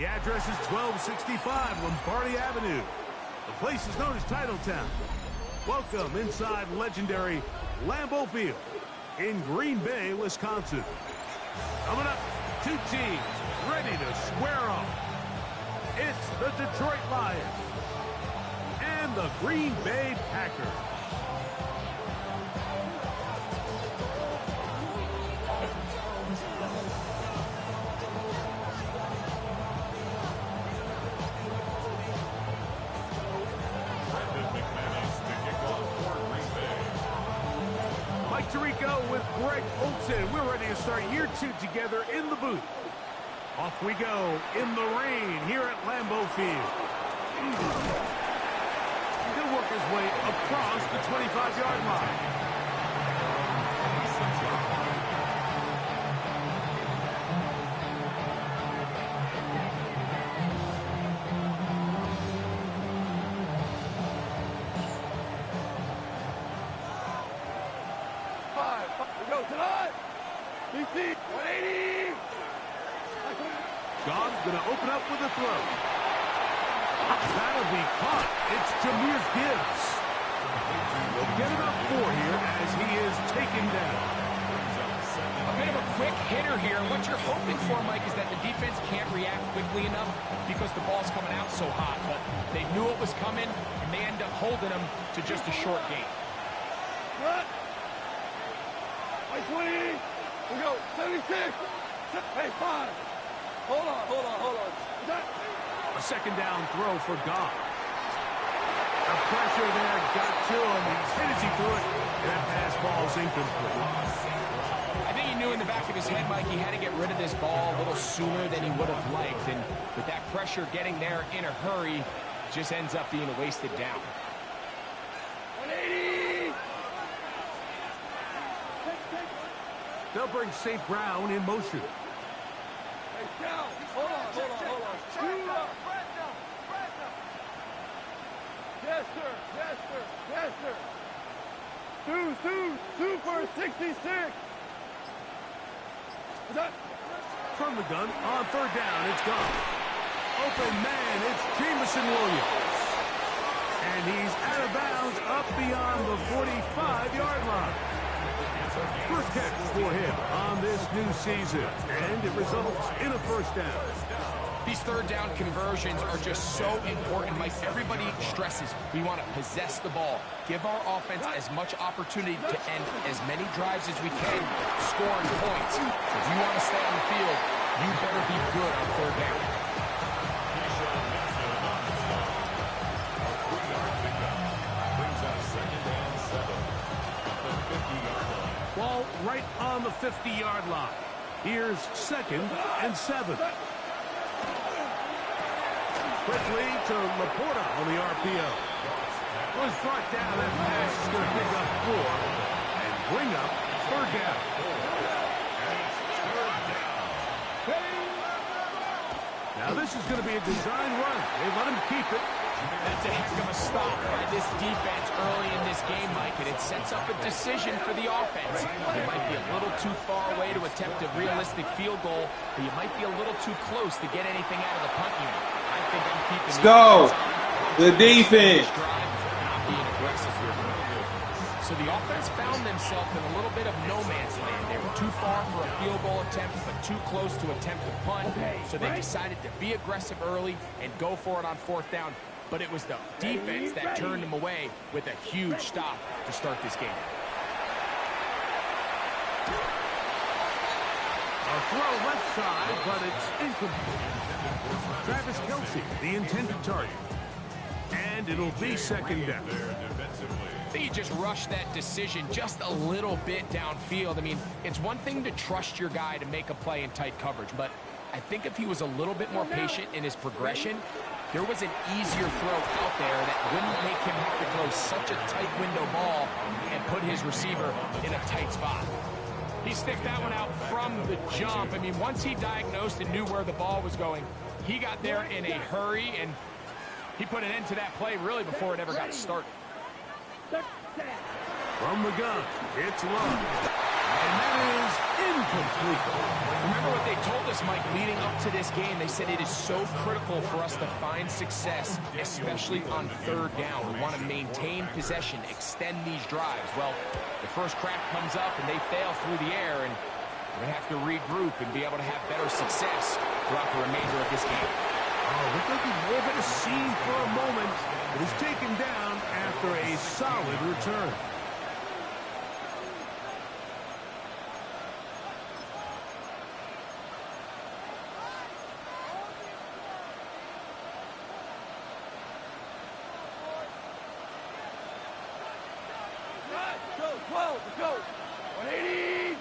The address is 1265 Lombardi Avenue. The place is known as Titletown. Welcome inside legendary Lambeau Field in Green Bay, Wisconsin. Coming up, two teams ready to square off. It's the Detroit Lions and the Green Bay Packers. Tirico with Greg Olsen. We're ready to start year two together in the booth. Off we go in the rain here at Lambeau Field. He'll work his way across the 25-yard line. Goff's going to open up with a throw. That'll be caught. It's Jahmyr Gibbs. We'll get it up for here as he is taken down. A bit of a quick hitter here. What you're hoping for, Mike, is that the defense can't react quickly enough because the ball's coming out so hot. But they knew it was coming, and they end up holding them to just a short gain. Right 20. We go. 76. Hey, 5. Hold on. A second down throw for Goff. The pressure there got to him. He's hit as he threw it. And that pass ball is incomplete. I think he knew in the back of his head, Mike, he had to get rid of this ball a little sooner than he would have liked. And with that pressure getting there in a hurry, just ends up being a wasted down. 180. They'll bring St. Brown in motion. Hey, down. Hold on. Yes, sir. Two for 66. From the gun, on third down, it's gone. Open man, it's Jameson Williams. And he's out of bounds up beyond the 45-yard line. First catch for him on this new season, and it results in a first down. These third down conversions are just so important, Mike. Everybody stresses we want to possess the ball, give our offense as much opportunity to end as many drives as we can, scoring points. So if you want to stay on the field, you better be good on third down. Ball right on the 50-yard line. Here's 2nd and 7. Quickly to Laporta on the RPO. Was brought down. That pass is going to pick up 4 and bring up third down. Now this is going to be a design run. They let him keep it. That's a heck of a stop by this defense early in this game, Mike, and it sets up a decision for the offense. You might be a little too far away to attempt a realistic field goal, but you might be a little too close to get anything out of the punt unit. I think I'm keeping Let's go. The defense. Not being aggressive here. So the offense found themselves in a little bit of no man's land. They were too far for a field goal attempt, but too close to attempt a punt. So they decided to be aggressive early and go for it on fourth down. But it was the defense that turned them away with a huge stop to start this game. A throw left side, but it's incomplete. Travis Kelce, the intended target. And it'll be second down. I think he just rushed that decision just a little bit downfield. I mean, it's one thing to trust your guy to make a play in tight coverage, but I think if he was a little bit more patient in his progression, there was an easier throw out there that wouldn't make him have to throw such a tight window ball and put his receiver in a tight spot. He stiffed that one out from the jump. I mean, once he diagnosed and knew where the ball was going, he got there in a hurry, and he put an end to that play really before it ever got started. From the gun, it's Love. And that is incomplete. Remember what they told us coaches, Mike, leading up to this game, they said it is so critical for us to find success, especially on third down. We want to maintain possession, extend these drives. Well, the first crack comes up and they fail through the air, and we're going to have to regroup and be able to have better success throughout the remainder of this game. Oh, looked like he may have hit a seam for a moment, but is taken down after a solid return. Go, 12, let's go. 180.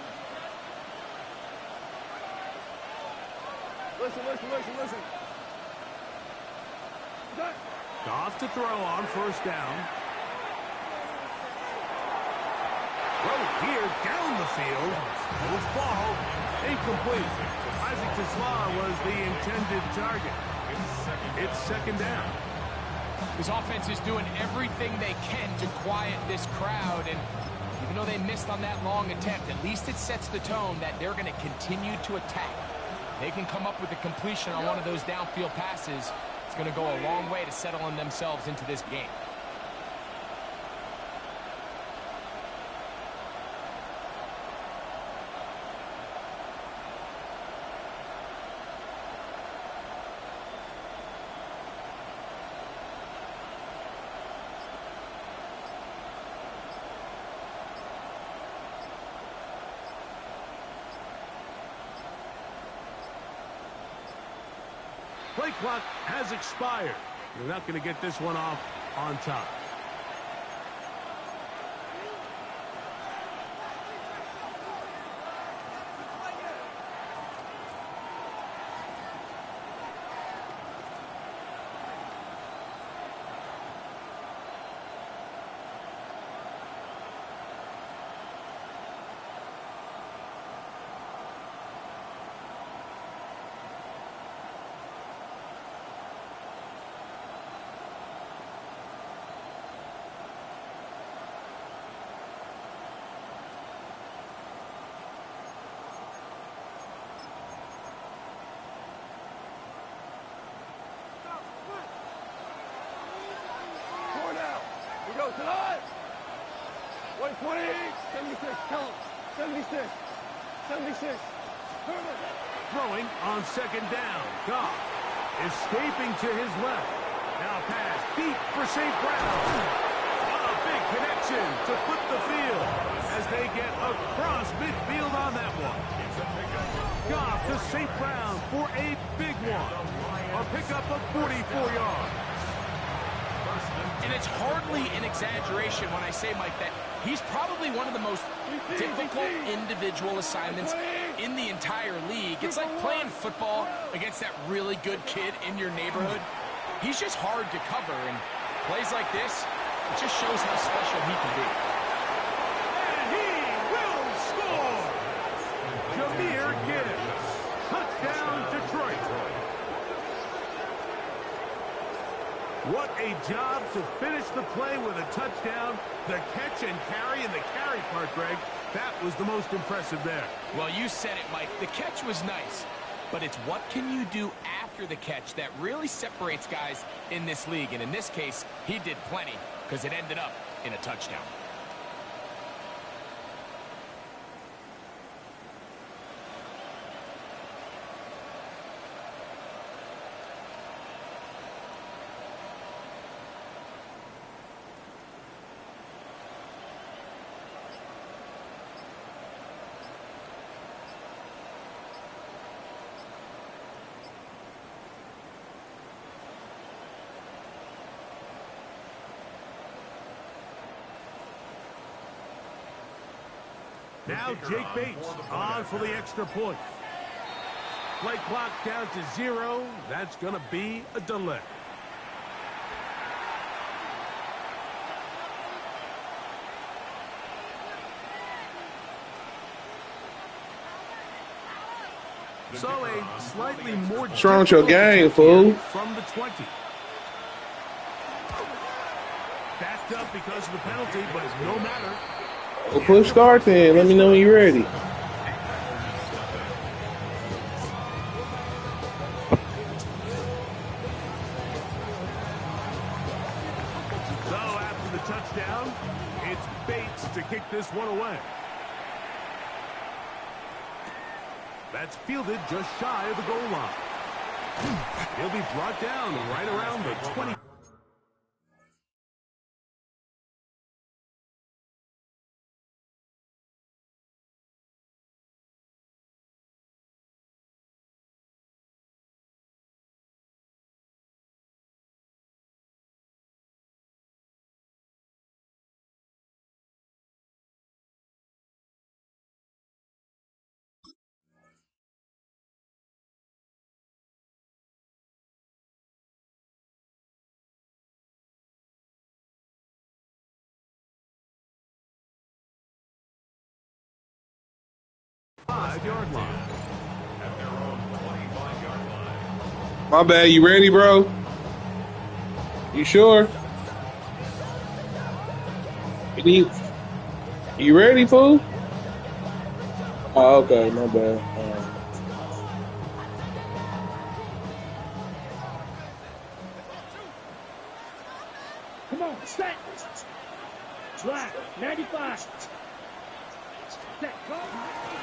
Listen. Goff to throw on first down. Throw here down the field. It will fall. Incomplete. Isaac Tesla was the intended target. It's second down. This offense is doing everything they can to quiet this crowd, and even though they missed on that long attempt, at least it sets the tone that they're going to continue to attack. They can come up with a completion on one of those downfield passes. It's going to go a long way to settling themselves into this game. Play clock has expired. You're not going to get this one off on top. Go tonight. 120, 76, count. 76, 76. Perfect. Throwing on second down. Goff escaping to his left. Now pass deep for St. Brown. A big connection to flip the field as they get across midfield on that one. Goff to St. Brown for a big one. A pickup of 44 yards. And it's hardly an exaggeration when I say, Mike, that he's probably one of the most difficult individual assignments in the entire league. It's like playing football against that really good kid in your neighborhood. He's just hard to cover, and plays like this, it just shows how special he can be. And he will score! Jahmyr Gibbs. Touchdown, Detroit. What a job to finish the play with a touchdown. The catch and carry, and the carry part, Greg, that was the most impressive there. Well, you said it, Mike. The catch was nice, but it's what can you do after the catch that really separates guys in this league. And in this case, he did plenty because it ended up in a touchdown. Now Jake Bates on for the extra point. Play clock down to 0. That's going to be a delay. So a slightly more What's wrong with your game, fool? From the 20. Backed up because of the penalty, but it's no matter. Well, push start then. Let me know when you're ready. touchdown. It's Bates to kick this one away. That's fielded just shy of the goal line. He'll be brought down right around the 20. Five-yard line. My bad. You ready, bro? You sure? You ready, fool? Oh, okay. My bad. Come on, set. Black, 95. Set.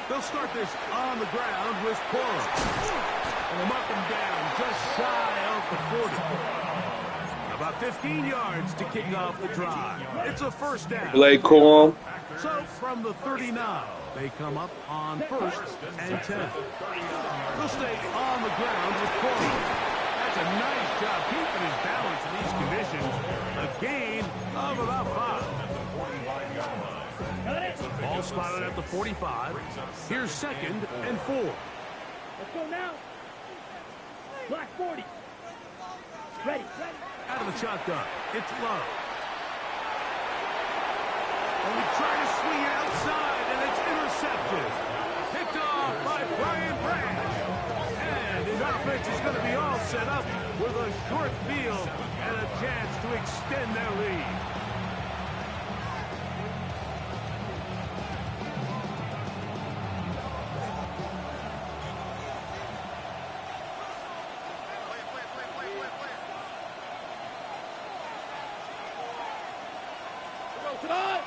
They'll start this on the ground with Cora. And they'll mark him down just shy of the 40. About 15 yards to kick off the drive. It's a first down. Blake Corum. So from the 39, they come up on 1st and 10. They'll stay on the ground with Cora. That's a nice job keeping his balance in these conditions. A gain of about 5. Ball spotted at the 45. Here's 2nd and 4. Let's go now. Black 40. Ready. Out of the shotgun. It's low. And we try to swing it outside, and it's intercepted. Picked off by Brian Branch. And his offense is going to be all set up with a short field and a chance to extend their lead. Tonight.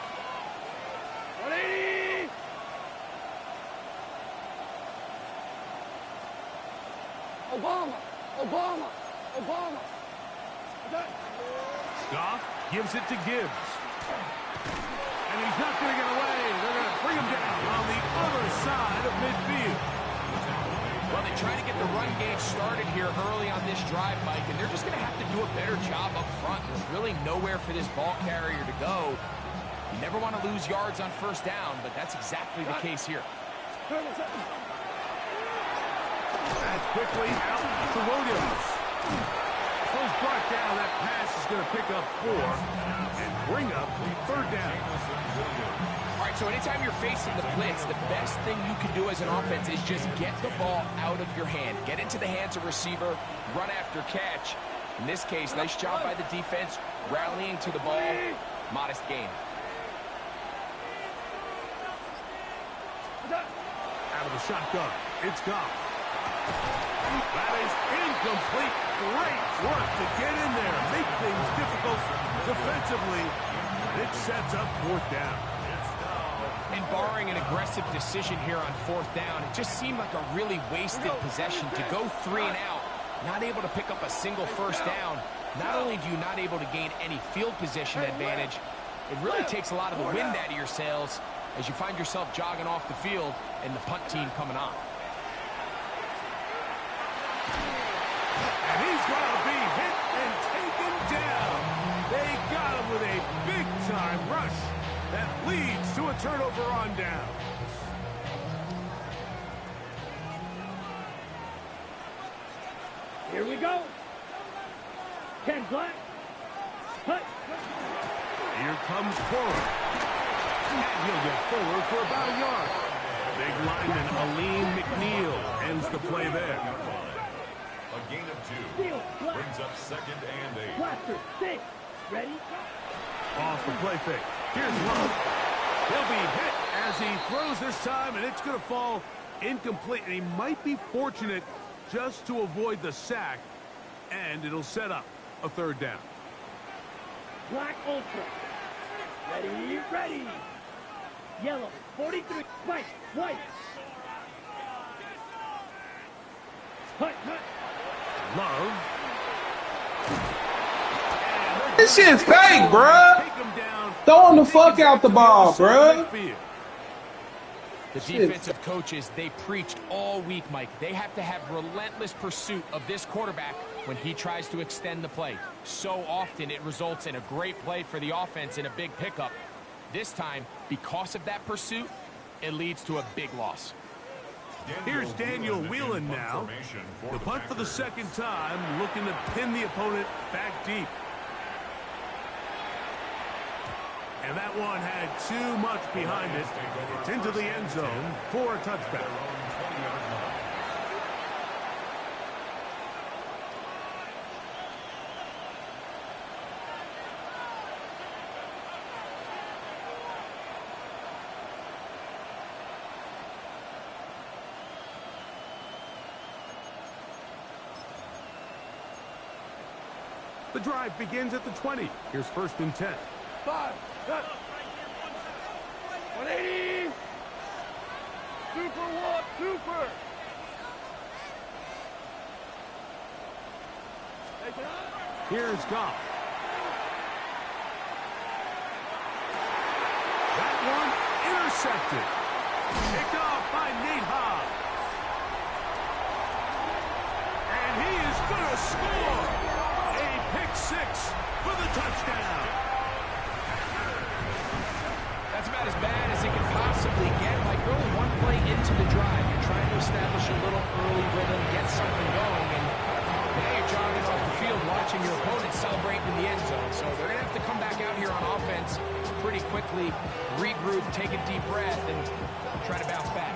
180. Obama. Goff gives it to Gibbs. And he's not going to get away. They're going to bring him down on the other side of midfield. Well, they try to get the run game started here early on this drive, Mike, and they're just going to have to do a better job up front. There's really nowhere for this ball carrier to go. You never want to lose yards on first down, but that's exactly the case here. That's quickly out to Williams. Close brought down. That pass is going to pick up 4 and bring up the 3rd down. All right, so anytime you're facing the blitz, the best thing you can do as an offense is just get the ball out of your hand. Get into the hands of receiver, run after catch. In this case, nice job by the defense, rallying to the ball. Modest gain. Out of the shotgun, it's Goff. That is incomplete. Great work to get in there, make things difficult defensively. It sets up 4th down. And barring an aggressive decision here on 4th down, it just seemed like a really wasted possession to go 3 and out, not able to pick up a single first down. Not only do you not able to gain any field position advantage, it really takes a lot of the wind out of your sails as you find yourself jogging off the field and the punt team coming on. And he's going to be hit and taken down. They got him with a big-time rush that leads to a turnover on down. Here we go. Ken Black. Cut. Here comes Cora. And he'll get forward for about a yard. Big lineman Aleem McNeil ends the play there. A gain of 2 brings up 2nd and 8. Blaster, 6. Ready? Off the play fake. Here's Love. He'll be hit as he throws this time, and it's going to fall incomplete. And he might be fortunate just to avoid the sack, and it'll set up a 3rd down. Black Ultra. Ready, ready. Yellow, 43. White, white. Hut, hut. Love. This shit's fake, bruh. Take him down. Throwing the fuck out the ball, bruh. The defensive coaches, they preached all week, Mike. They have to have relentless pursuit of this quarterback when he tries to extend the play. So often it results in a great play for the offense and a big pickup. This time, because of that pursuit, it leads to a big loss. Here's Daniel Whelan now. The punt for the second time, looking to pin the opponent back deep. And that one had too much behind it. It's into the end zone for a touchback. The drive begins at the 20. Here's 1st and 10. 5, cut. 180. Super walk, super. Take it up. Here's Goff. That one intercepted. Picked off by Nate Hobbs. And he is going to score. A pick 6 for the touchdown. That's about as bad as it can possibly get. Like, we're only one play into the drive. You're trying to establish a little early rhythm, get something going, and now you're jogging off the field watching your opponent celebrate in the end zone. So they're going to have to come back out here on offense pretty quickly, regroup, take a deep breath, and try to bounce back.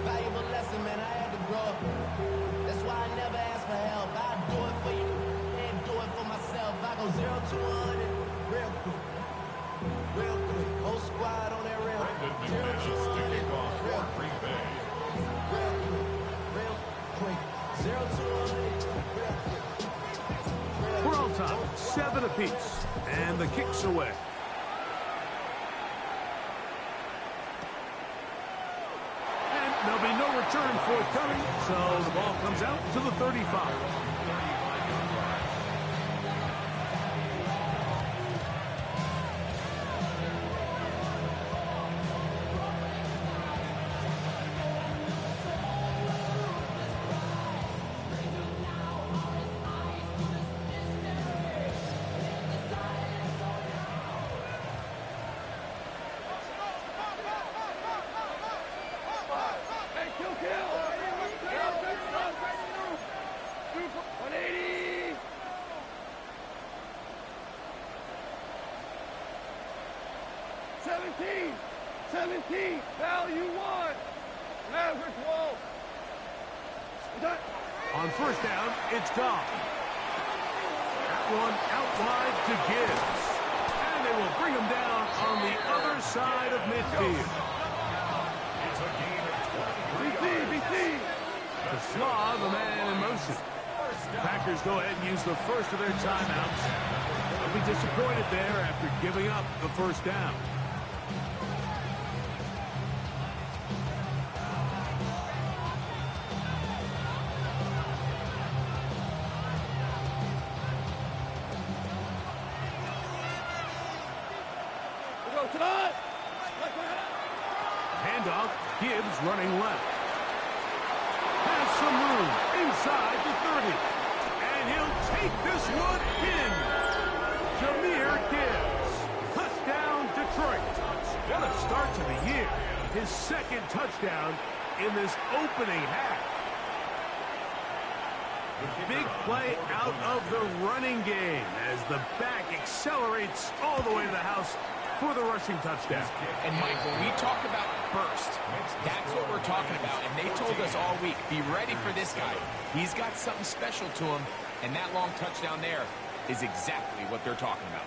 Valuable lesson, man. I had to grow up. That's why I never ask for help. I do it for you and do it for myself. I go 0 to 100 real quick. Real quick. Whole squad on that rail. 0 to 100 real quick. Real quick. Real quick. 0 to 100 real quick. We're on top, 7 apiece, and the kick's away. And there'll be no return forthcoming, so the ball comes out to the 35. Hey, kill, kill. 180. Seventeen. Value 1. Average wall. On 1st down, it's Goff. That one out wide to Gibbs. And they will bring him down on the other side of midfield. It's a gain of 20. BC. The Slav, a man in motion. Packers go ahead and use the first of their timeouts. They'll be disappointed there after giving up the 1st down. Handoff, Gibbs running left. Has some room inside the 30. And he'll take this one in. Jahmyr Gibbs. Touchdown, Detroit. What a start to the year. His 2nd touchdown in this opening half. Big play out of the running game as the back accelerates all the way to the house for the rushing touchdown. And, Mike, when we talk about burst, that's what we're talking about. And they told us all week, be ready for this guy. He's got something special to him, and that long touchdown there is exactly what they're talking about.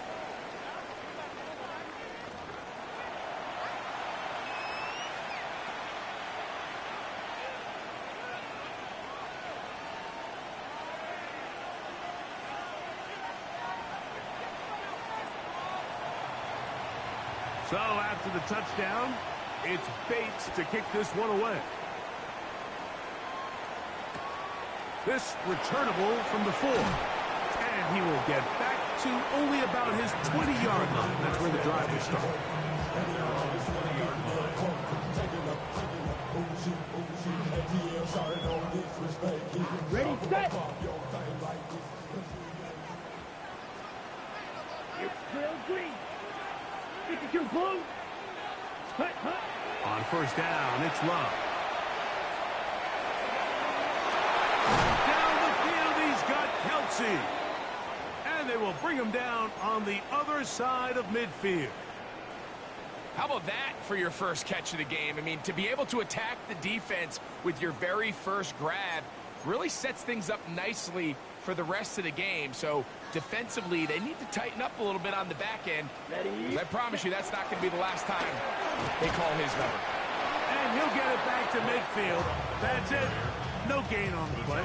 So after the touchdown, it's Bates to kick this one away. This returnable from the 4. And he will get back to only about his 20-yard line. That's where the drive will start. Ready, set. It's Trail Green. 52 blue. Hut, hut. On first down, it's Love. Down the field, he's got Kelsey. And they will bring him down on the other side of midfield. How about that for your first catch of the game? I mean, to be able to attack the defense with your very first grab really sets things up nicely for the rest of the game. So defensively, they need to tighten up a little bit on the back end. Ready. I promise you that's not going to be the last time they call his number. And he'll get it back to midfield. That's it. No gain on the play.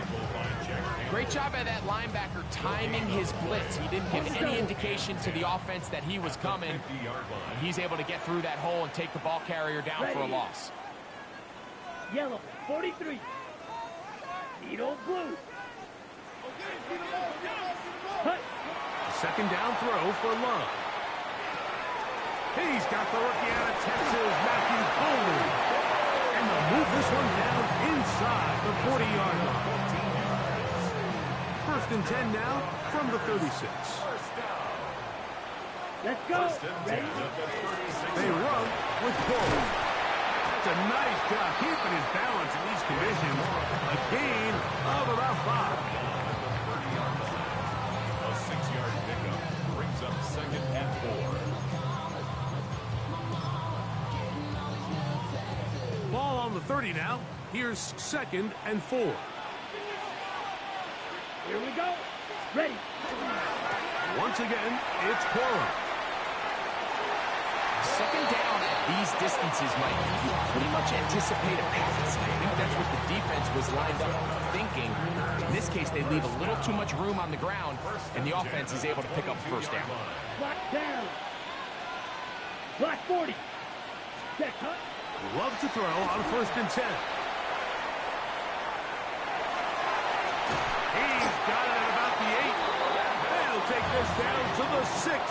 Great job by that linebacker timing his blitz. He didn't give any indication to the offense that he was coming. And he's able to get through that hole and take the ball carrier down for a loss. Yellow, 43. Needle blue. Hut. Second down throw for Love. He's got the rookie out of Texas, Matthew Foley. And they'll move this one down inside the 40-yard line. First and 10 now from the 36. Let's go. Ready. They run with Foley. That's a nice job keeping his balance in these conditions. A gain of about 5. A 6-yard pickup brings up second and 4. Ball on the 30 now. Here's second and 4. Here we go. Ready. Once again, it's Corum. Second down at these distances, Mike, you pretty much anticipate a pass. I think that's what the defense was lined up thinking. In this case, they leave a little too much room on the ground, and the offense is able to pick up first down. Block down. Block 40. Check, hut. Love to throw on first and 10. He's got it at about the 8. They'll take this down to the 6.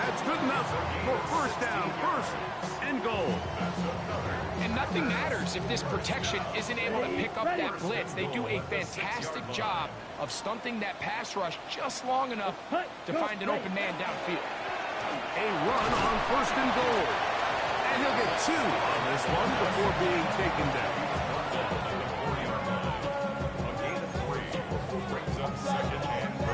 That's good enough for first down, first and goal. And nothing matters if this protection isn't able to pick up that blitz. They do a fantastic job of stunting that pass rush just long enough to find an open man downfield. A run on first and goal. And he'll get 2 on this one before being taken down. A gain of 3 brings up second and goal.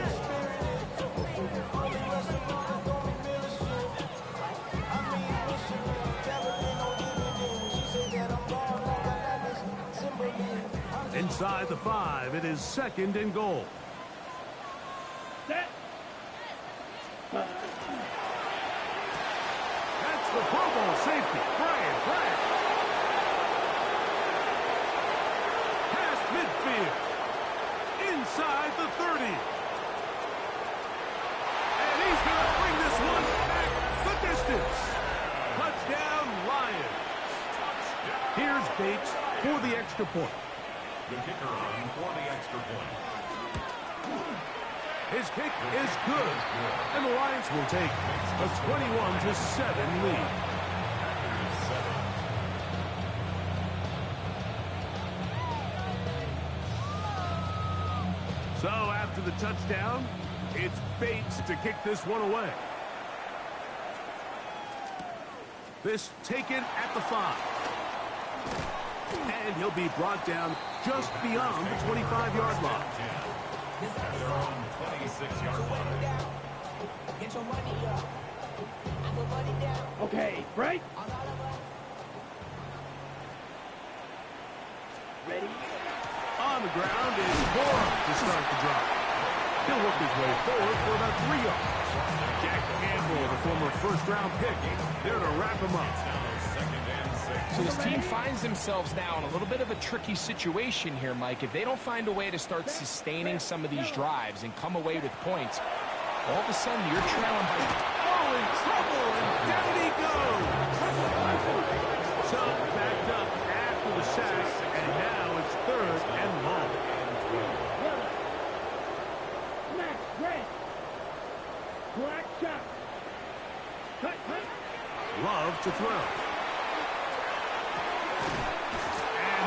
Inside the 5, it is second and goal. Set. That's the Pro Bowl safety, Brian Bryant. Past midfield. Inside the 30. And he's going to bring this one back the distance. Touchdown, Lions. Here's Bates for the extra point. The kicker on for the extra point. His kick is good, and the Lions will take a 21-7 lead. So after the touchdown, it's Bates to kick this one away. This taken at the 5. And he'll be brought down just beyond the 25-yard line. They're on 26-yard line. Get your money up. Put money down. Okay, right. Ready. On the ground is Corum to start the drive. He'll work his way forward for about 3 yards. Jack Campbell, the former first-round pick, there to wrap him up. So this team finds themselves now in a little bit of a tricky situation here, Mike. If they don't find a way to start sustaining some of these drives and come away with points, all of a sudden you're trailing by... Oh, in trouble, and down he goes. to throw. And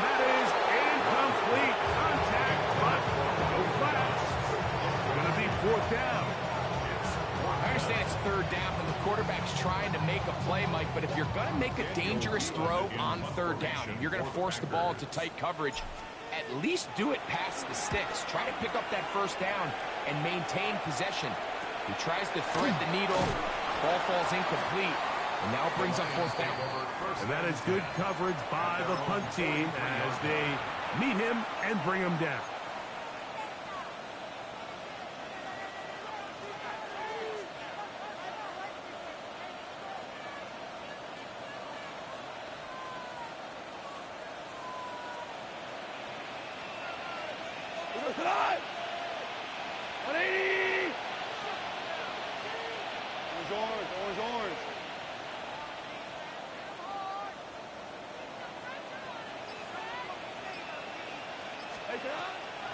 that is incomplete contact, but no flags. It's going to be 4th down. I understand it's 3rd down and the quarterback's trying to make a play, Mike, but if you're going to make a dangerous throw on 3rd down, if you're going to force the ball into tight coverage, at least do it past the sticks. Try to pick up that 1st down and maintain possession. He tries to thread the needle. Ball falls incomplete, and now brings up 4th down. And that is good coverage by the punt team as they meet him and bring him down. Tonight! 180! Orange.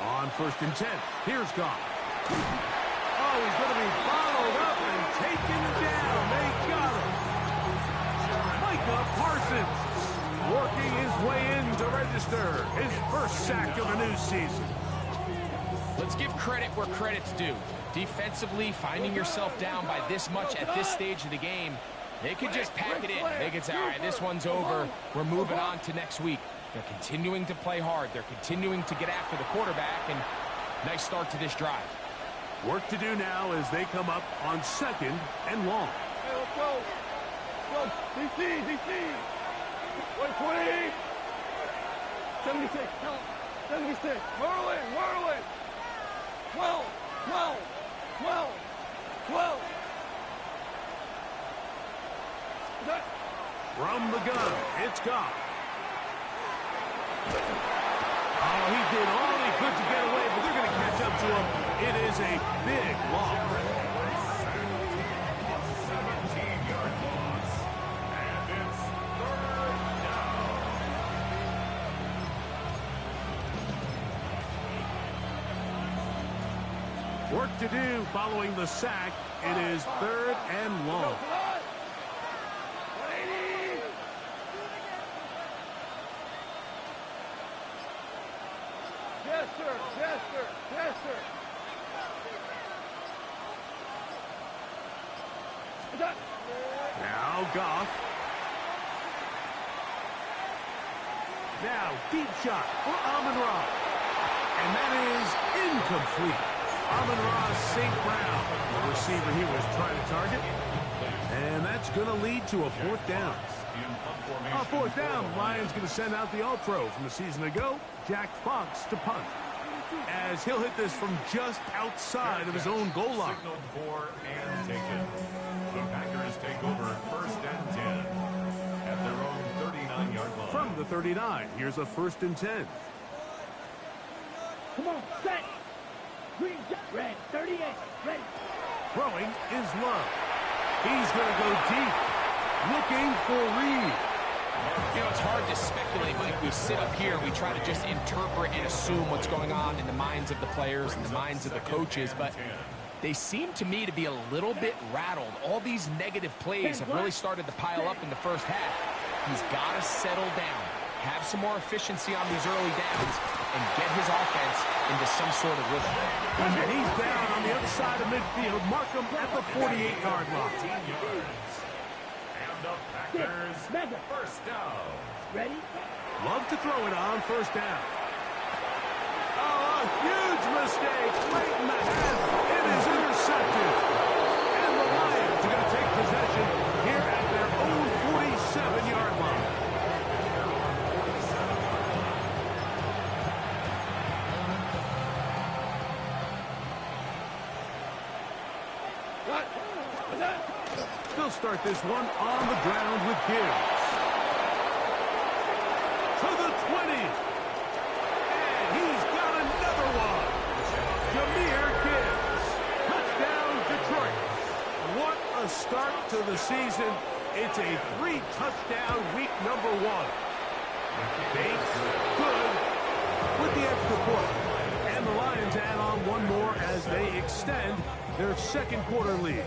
On 1st and 10, here's Goff. Oh, he's going to be followed up and taken down. They got him. Micah Parsons working his way in to register his 1st sack of the new season. Let's give credit where credit's due. Defensively, finding yourself down by this much at this stage of the game, they could just pack it in. They could say, all right, this one's over. We're moving on to next week. They're continuing to play hard. They're continuing to get after the quarterback, and nice start to this drive. Work to do now as they come up on 2nd and long. Hey, let's go. DC. 120. 76. 76. Whirling. 12. From the gun, it's Goff. Oh, he did all he could to get away, but they're going to catch up to him. It is a big loss. 17-yard loss. And it's 3rd down. Work to do following the sack. It is 3rd and long. 180! Yes, sir. Now Goff. Now deep shot for Amon-Ra. And that is incomplete. Amon-Ra St. Brown, the receiver he was trying to target. And that's going to lead to a 4th down. On 4th down, Lions going to send out the All-Pro from a season ago, Jack Fox, to punt, as he'll hit this from just outside of his own goal line. Signaled for and taken. The Packers take over 1st and 10 at their own 39-yard line. From the 39, here's a 1st and 10. Come on, set. Green, red, 38, ready. Throwing is Love. He's going to go deep, looking for Reed. You know, it's hard to speculate, Mike. We sit up here, we try to just interpret and assume what's going on in the minds of the players and the minds of the coaches, but they seem to me to be a little bit rattled. All these negative plays have really started to pile up in the 1st half. He's got to settle down, have some more efficiency on these early downs, and get his offense into some sort of rhythm. And he's down on the other side of midfield. Mark him at the 48-yard line. 14 yards. And the Packers 1st down. Ready? Love to throw it on 1st down. Oh, a huge mistake. Right in the head. It is intercepted. And the Lions are going to take possession here at their own 47-yard line. They'll start this one on the ground with Gibbs. To the 20. And he's got another one. Jahmyr Gibbs. Touchdown, Detroit. What a start to the season. It's a 3-touchdown week number 1. Bates, good, with the extra point. And the Lions add on one more as they extend their 2nd quarter lead.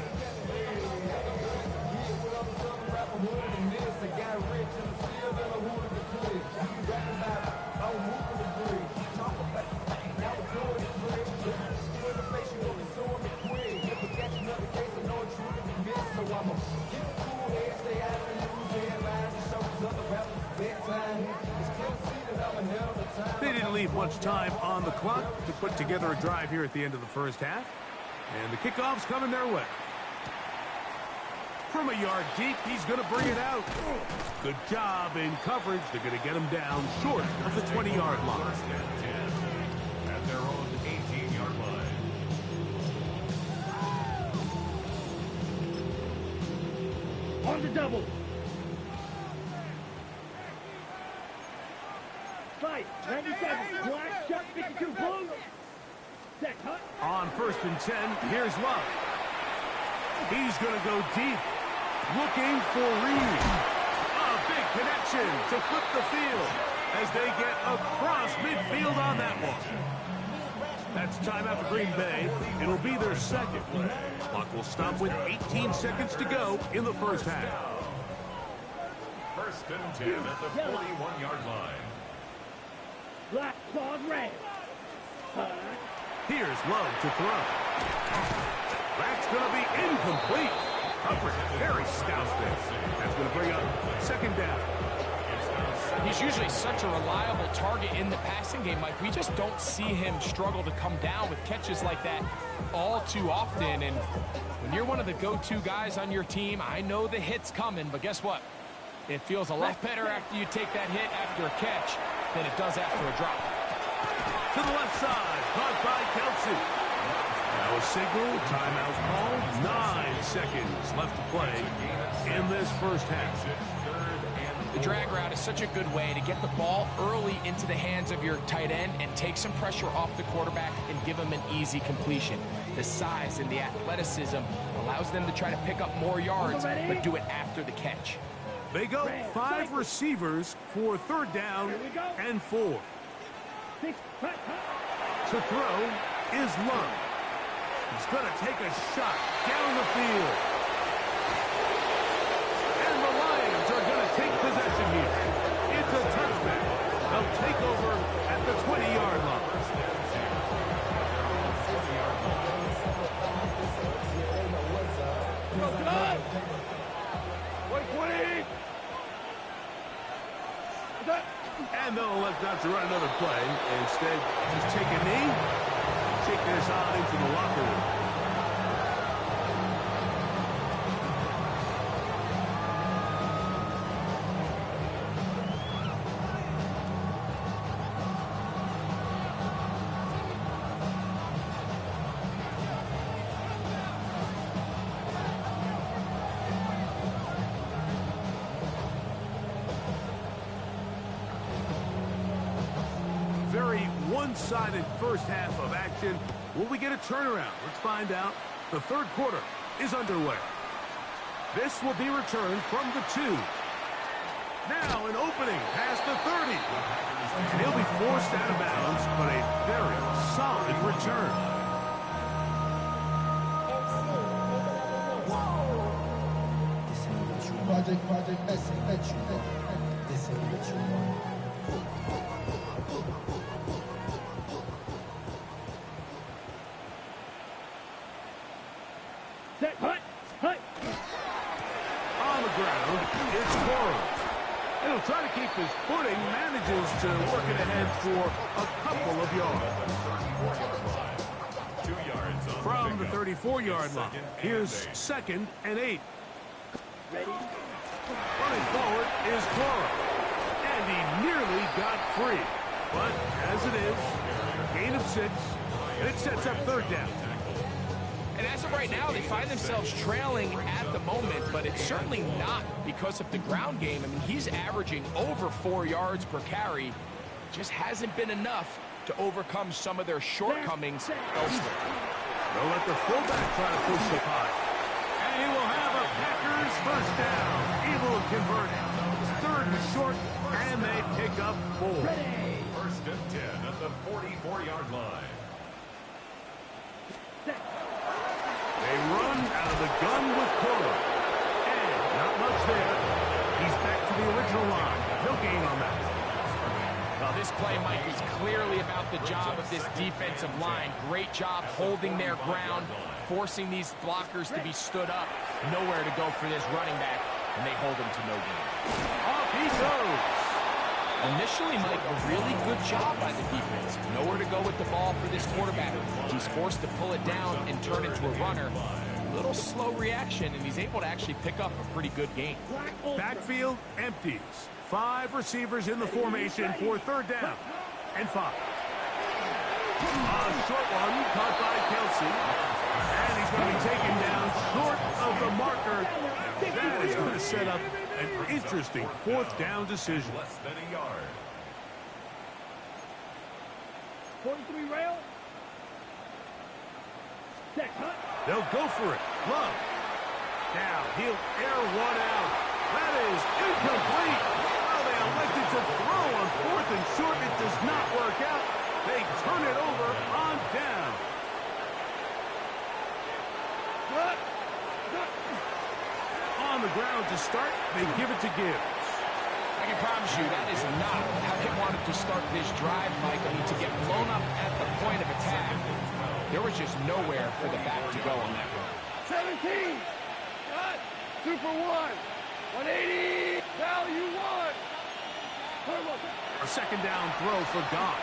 They didn't leave much time on the clock to put together a drive here at the end of the first half. And the kickoff's coming their way. From a yard deep, he's going to bring it out. Good job in coverage. They're going to get him down short of the 20-yard line. First and 10 at their own 18-yard line. On the double. Fight, 97, black, shot 52, blue. Set, hut. On first and 10, here's Love. He's going to go deep, looking for Reed. A big connection to flip the field as they get across midfield on that one. That's timeout for Green Bay. It'll be their second. Clock will stop with 18 seconds to go in the first half. First and 10 at the 41-yard line. Black, claws, red. Here's Love to throw. That's going to be incomplete. Coverage very stout there. That's going to bring up second down. He's usually such a reliable target in the passing game, Mike. We just don't see him struggle to come down with catches like that all too often. And when you're one of the go-to guys on your team, I know the hit's coming, but guess what? It feels a lot better after you take that hit after a catch than it does after a drop. To the left side, caught by Kelsey. Now a signal, timeout called. 9 seconds left to play in this first half. The drag route is such a good way to get the ball early into the hands of your tight end and take some pressure off the quarterback and give him an easy completion. The size and the athleticism allows them to try to pick up more yards, but do it after the catch. They go 5 receivers for third down and 4. To throw is Love. He's going to take a shot down the field. And the Lions are going to take possession here. It's a touchback. They'll take over at the 20-yard line. And they'll elect not to run another play. Instead, just take a knee, take this on into the locker room. Very one-sided first half of action. Will we get a turnaround? Let's find out. The third quarter is underway. This will be returned from the 2. Now an opening past the 30. And he'll be forced out of bounds, but a very solid return. Project, this ain't what you want. Set, hut, hut. On the ground, it's Quarles. And he'll try to keep his footing, manages to work it ahead for a couple of yards. 2 yards on From the pickup. 34-yard line, here's second and 8. Running forward is Quarles. And he nearly got free. But as it is, gain of 6, and it sets up third down. And as of right now, they find themselves trailing at the moment, but it's certainly not because of the ground game. I mean, he's averaging over 4 yards per carry. Just hasn't been enough to overcome some of their shortcomings elsewhere. They'll let the fullback try to push the pot. And he will have a Packers first down. Able to convert it. It's third and short, and they pick up 4. First and 10 at the 44-yard line. They run out of the gun with Quarles. And not much there. He's back to the original line. No gain on that. Well, this play, Mike, is clearly about the job of this defensive line. Great job holding their ground, forcing these blockers to be stood up. Nowhere to go for this running back, and they hold him to no gain. Off he goes. Initially, Mike, a really good job by the defense. Nowhere to go with the ball for this quarterback. He's forced to pull it down and turn into a runner. A little slow reaction, and he's able to actually pick up a pretty good gain. Backfield empties. 5 receivers in the formation for third down and 5. A short one caught by Kelsey. And he's going to be taken down short of the marker. That is going to set up an interesting 4th down decision. Less than a yard. 43 rail. Set cut. They'll go for it. Love. Now he'll air one out. That is incomplete. Well, they elected to throw on 4th and short. It does not work out. They turn it over on down. On the ground to start, they give it to Gibbs. I can promise you that is not how they wanted to start this drive, Mike. I mean, to get blown up at the point of attack, there was just nowhere for the back to go on that run. 17. Cut. 2 for 1. 180. Value 1. A second down throw for Goff.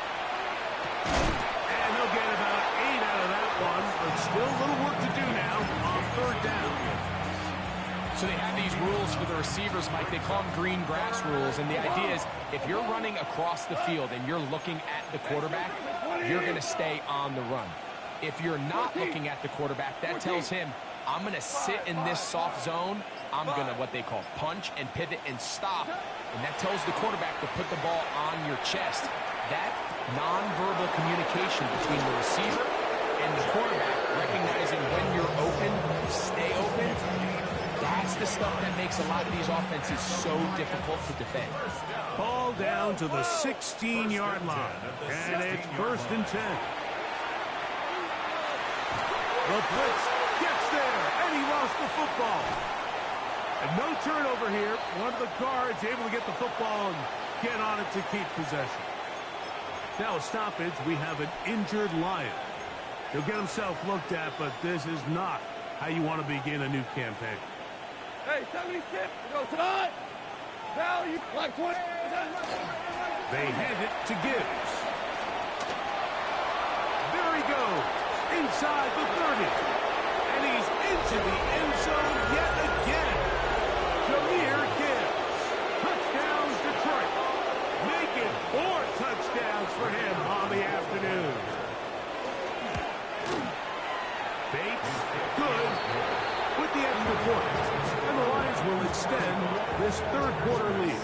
And they'll get about 8 out of that one, but still a little work to do now on third down. So they have these rules for the receivers, Mike. They call them green grass rules, and the idea is if you're running across the field and you're looking at the quarterback, you're going to stay on the run. If you're not looking at the quarterback, that tells him, I'm going to sit in this soft zone. I'm going to what they call punch and pivot and stop, and that tells the quarterback to put the ball on your chest. That nonverbal communication between the receiver and the quarterback, recognizing when you're open, stay open, that's the stuff that makes a lot of these offenses so difficult to defend. Ball down to the 16-yard line, and it's 1st and 10. The blitz gets there, and he lost the football. And no turnover here. One of the guards able to get the football and get on it to keep possession. Now a stoppage, we have an injured Lion. He'll get himself looked at, but this is not how you want to begin a new campaign. Hey, 76. Go to value. Like 20. They hand it to Gibbs. There he goes. Inside the 30. And he's into the end zone yet again. Jahmyr Gibbs. Touchdown, Detroit. Make it 4 touchdowns for him on the afternoon. Bates, good, with the extra point. And the Lions will extend this 3rd quarter lead.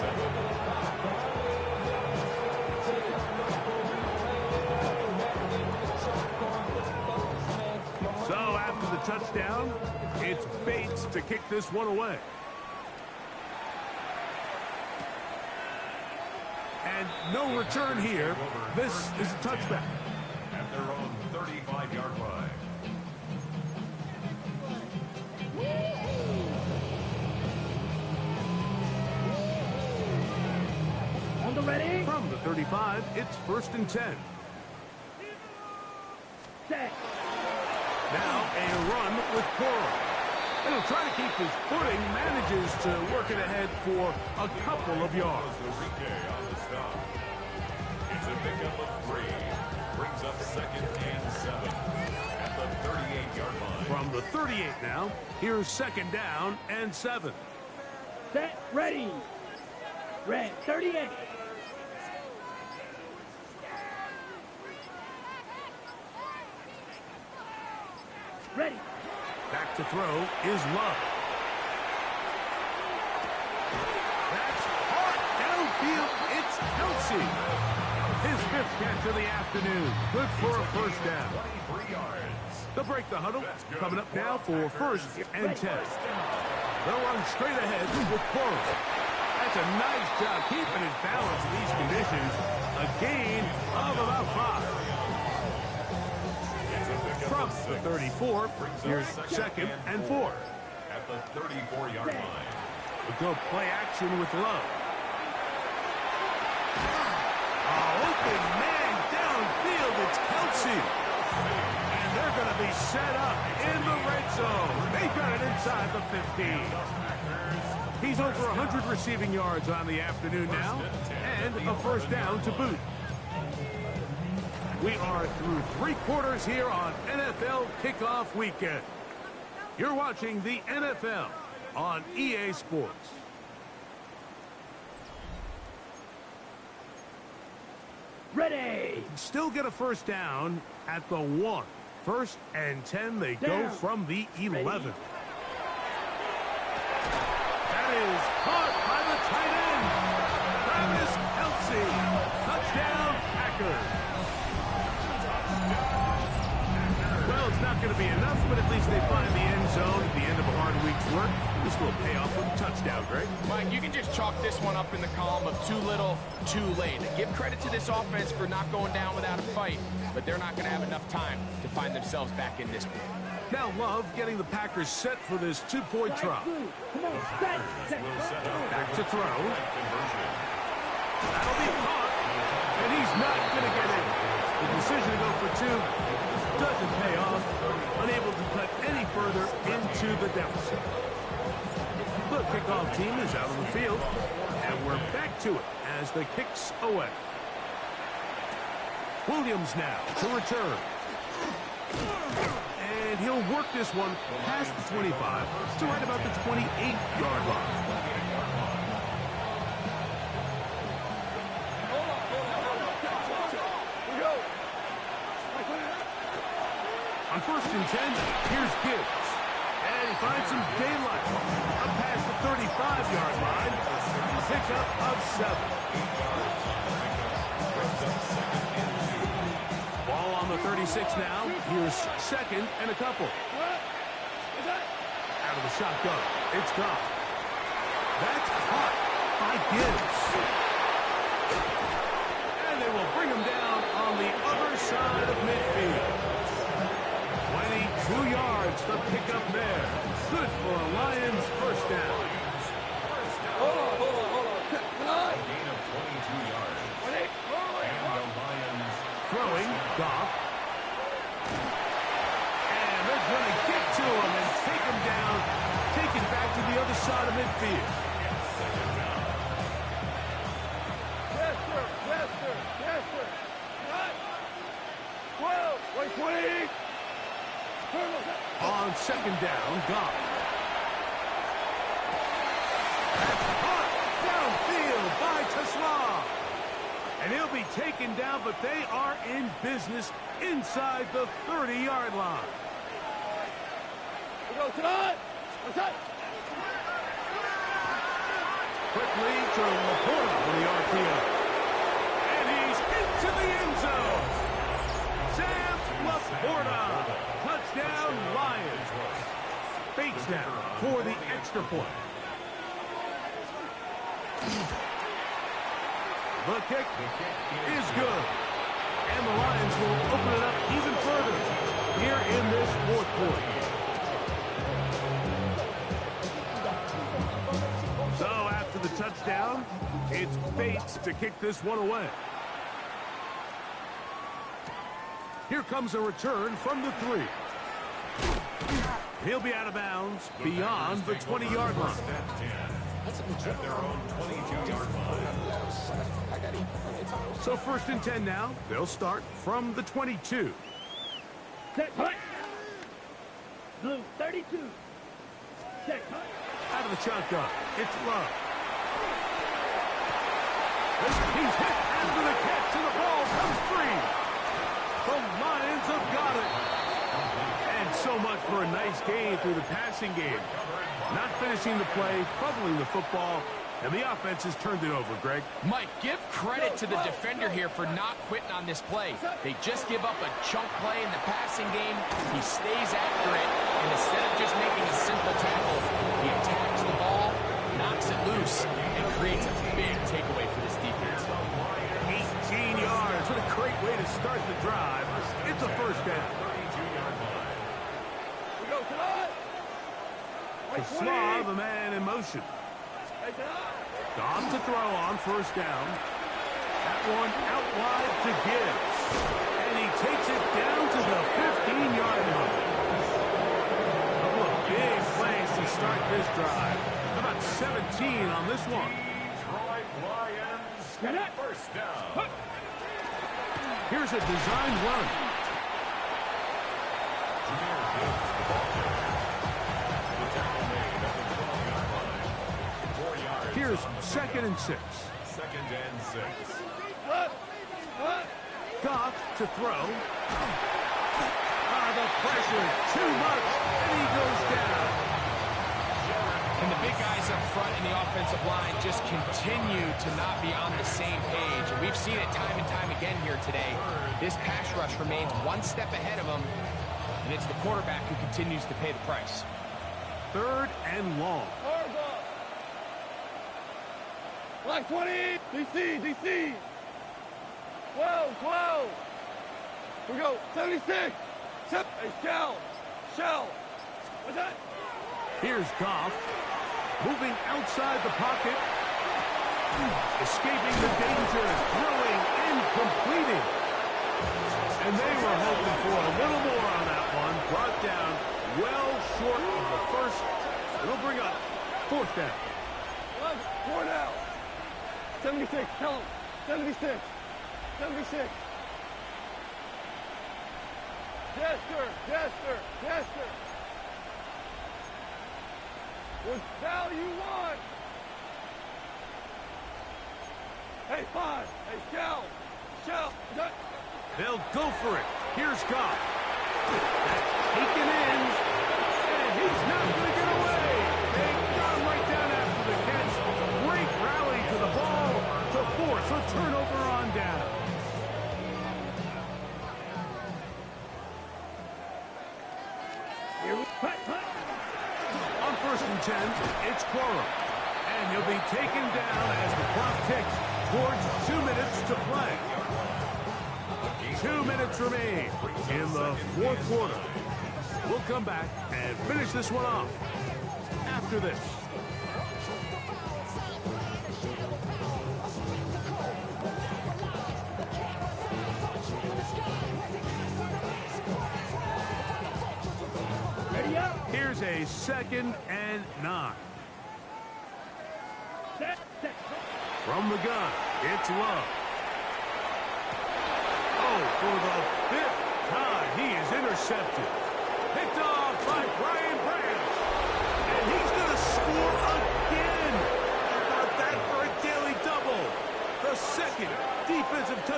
So after the touchdown, it's Bates to kick this one away. And no return here. This is a touchback. At their own 35-yard line. On the ready. From the 35, it's 1st and 10. Set. Now a run with Coral. And he'll try to keep his footing, manages to work it ahead for a couple of yards. Enrique on the stop. It's a pickup of 3. Brings up 2nd and 7 at the 38-yard line. From the 38 now, here's 2nd down and 7. Set. Ready. Red. 38. Ready. Back to throw is Love. That's hard downfield. It's Kelsey. His 5th catch of the afternoon. Good for a 1st down. 23 yards. They'll break the huddle. Coming up now for 1st and 10. They'll run straight ahead with Coral. That's a nice job keeping his balance in these conditions. A gain of about 5. From the 34, here's 2nd and 4. At the 34-yard line. We'll go play action with Love. Oh, open man downfield. It's Kelsey. And they're going to be set up in the red zone. They got it inside the 15. He's over 100 receiving yards on the afternoon now, and a first down to boot. We are through 3 quarters here on NFL Kickoff Weekend. You're watching the NFL on EA Sports. Ready. Still get a first down at the 1. First and 10, they go from the 11. Ready. That is caught by the tight end, Travis Kelce. Touchdown, Packers. Well, it's not going to be enough, but at least they find the end zone at the end of a hard week's work. This will pay off with a touchdown, Greg. Mike, you can just chalk this one up in the column of too little, too late. Give credit to this offense for not going down without a fight, but they're not going to have enough time to find themselves back in this game. Now Love getting the Packers set for this 2-point try. Come on, set. Back to throw. That'll be caught, and he's not going to get in. The decision to go for 2 doesn't pay off. Unable to cut any further into the deficit. The kickoff team is out on the field, and we're back to it as the kicks away. Williams now to return. And he'll work this one past the 25 to right about the 28-yard line. On first and 10, here's Gibbs. And he finds some daylight. Up past the 35-yard line. A pickup of 7. Ball on the 36 now. Here's second and a couple. Out of the shotgun. It's gone. That's caught by Gibbs. And they will bring him down on the other side of midfield. 22 yards to pick up there. Good for a Lions first down. Hold on. Gain of 22 yards. And the Lions Throwing, Goff. And they're going to get to him and take him down. Take it back to the other side of midfield. Yes, sir. 12, 20. On second down, Goff. That's caught downfield by Tesla. And he'll be taken down, but they are in business inside the 30-yard line. We go tonight. Quickly to Laporta on the RPO. And he's into the end zone. Sam Laporta. Touchdown, Lions. Bates now for the extra point. The kick is good. And the Lions will open it up even further here in this fourth quarter. So after the touchdown, it's Bates to kick this one away. Here comes a return from the 3. He'll be out of bounds beyond the 20-yard line. at their own 22-yard line. So first and 10 now. They'll start from the 22. Set punt. Blue 32. Set punt. Out of the shotgun. It's Love. He's hit after the catch, and the ball comes free. The Lions have got it. And so much for a nice gain through the passing game. Not finishing the play, fumbling the football, and the offense has turned it over, Greg. Mike, give credit to the defender here for not quitting on this play. They just give up a chunk play in the passing game. He stays after it, and instead of just making a simple tackle, he attacks the ball, knocks it loose, and creates a big takeaway for this defense. 18 yards. What a great way to start the drive. It's a first down. We go tonight. Slav, the man in motion. Goff to throw on first down. That one out wide to Gibbs. And he takes it down to the 15-yard line. A couple of big plays to start this drive. How about 17 on this one? Detroit Lions, first down. Here's a design run. Jameer Gibbs, the ball carrier. The tackle made at the 12-yard line. 4 yards. Here's 2nd and 6. 2nd and 6. Goff to throw. The pressure, too much, and he goes down. And the big guys up front in the offensive line just continue to not be on the same page. And we've seen it time and time again here today. This pass rush remains one step ahead of them, and it's the quarterback who continues to pay the price. 3rd and long. Black 20. DC. 12. We go. 76. Hey, shell. What's that? Here's Goff. Moving outside the pocket. Escaping the danger. Throwing and completing. And they were hoping for a little more on that one. Brought down well short of the first. It'll bring up 4th down. 4 now. 76. Tell him. 76. Jester. What value you want? Hey, 5. Hey, shell. They'll go for it. Here's Goff. That's taken in. And he's not going to get away. They got him right down after the catch. Great rally to the ball to force a turnover on down. On 1st and 10, it's Corum. And he'll be taken down as the clock ticks towards 2 minutes to play. 2 minutes remain in the 4th quarter. We'll come back and finish this one off after this. Ready up. Here's a 2nd and 9. Set. From the gun, it's Love. For the 5th time, he is intercepted. Picked off by Brian Branch. And he's going to score again. How about that for a daily double? The 2nd defensive touchdown.